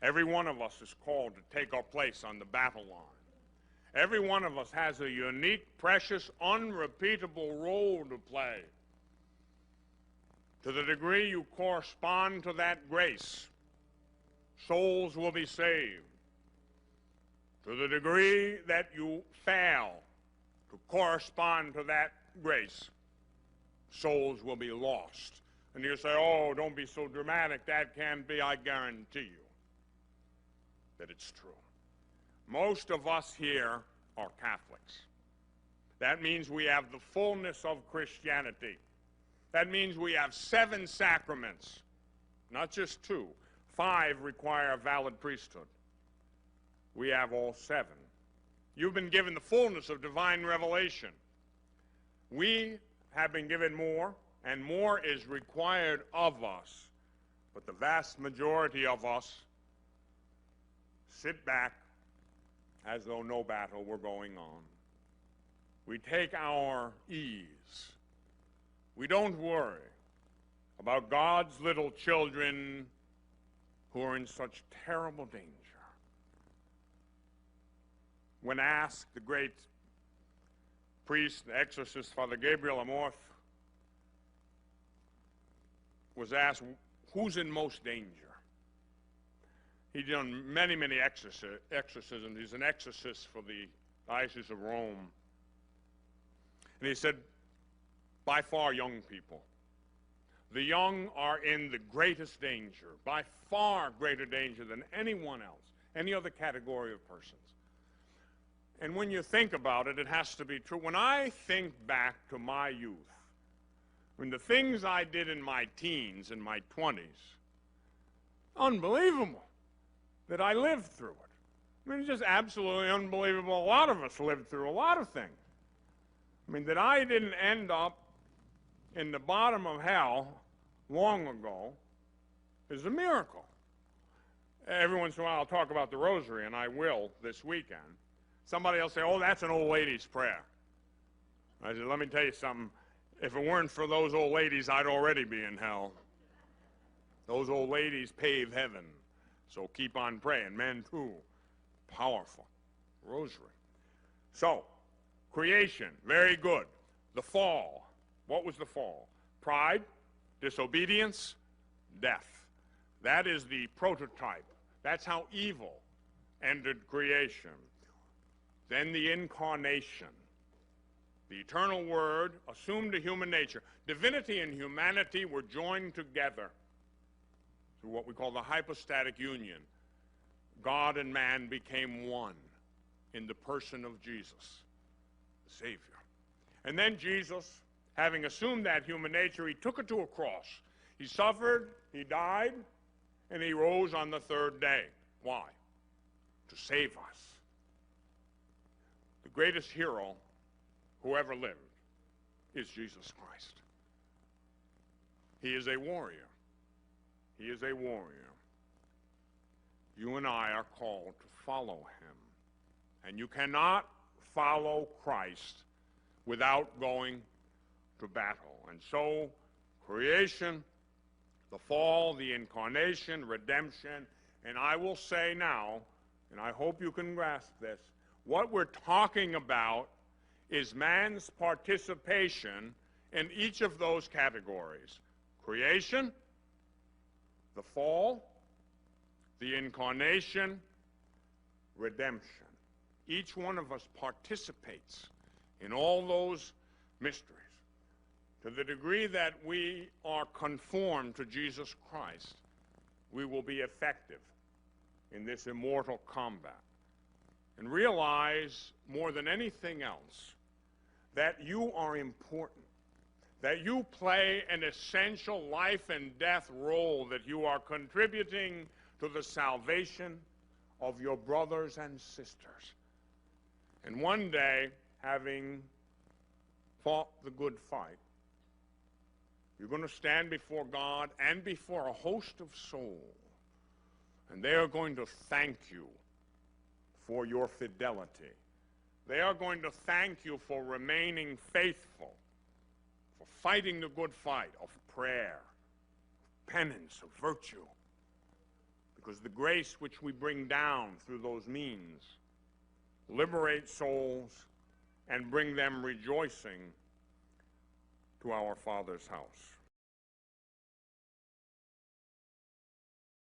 Every one of us is called to take our place on the battle line. Every one of us has a unique, precious, unrepeatable role to play. To the degree you correspond to that grace, souls will be saved. To the degree that you fail to correspond to that grace, souls will be lost. And you say, oh, don't be so dramatic. That can't be. I guarantee you that it's true. Most of us here are Catholics. That means we have the fullness of Christianity. That means we have 7 sacraments, not just 2. 5 require a valid priesthood. We have all 7. You've been given the fullness of divine revelation. We have been given more, and more is required of us. But the vast majority of us sit back as though no battle were going on. We take our ease. We don't worry about God's little children who are in such terrible danger. When asked, the great priest, the exorcist, Fr. Gabriele Amorth, was asked, who's in most danger? He'd done many, many exorcisms. He's an exorcist for the Diocese of Rome. And he said, by far, young people. The young are in the greatest danger, by far greater danger than anyone else, any other category of persons. And when you think about it, it has to be true. When I think back to my youth, when the things I did in my teens and my 20s, unbelievable that I lived through it. I mean, it's just absolutely unbelievable. A lot of us lived through a lot of things. I mean, that I didn't end up in the bottom of hell long ago is a miracle. Every once in a while I'll talk about the rosary, and I will this weekend. Somebody will say, oh, that's an old lady's prayer. I said, let me tell you something. If it weren't for those old ladies, I'd already be in hell. Those old ladies pave heaven. So keep on praying. Men, too. Powerful. Rosary. So, creation, very good. The fall. What was the fall? Pride, disobedience, death. That is the prototype. That's how evil ended creation. Then the incarnation. The eternal Word assumed a human nature. Divinity and humanity were joined together through what we call the hypostatic union. God and man became one in the person of Jesus, the Savior. And then Jesus, having assumed that human nature, he took it to a cross. He suffered, he died, and he rose on the 3rd day. Why? To save us. The greatest hero who ever lived is Jesus Christ. He is a warrior. He is a warrior. You and I are called to follow him. And you cannot follow Christ without going to battle. And so, creation, the fall, the incarnation, redemption, and I will say now, and I hope you can grasp this, what we're talking about is man's participation in each of those categories. Creation, the fall, the incarnation, redemption. Each one of us participates in all those mysteries. To the degree that we are conformed to Jesus Christ, we will be effective in this immortal combat. And realize more than anything else that you are important, that you play an essential life and death role, that you are contributing to the salvation of your brothers and sisters. And one day, having fought the good fight, you're going to stand before God and before a host of souls, and they are going to thank you for your fidelity. They are going to thank you for remaining faithful, for fighting the good fight of prayer, of penance, of virtue. because the grace which we bring down through those means liberate souls and bring them rejoicing to our Father's house.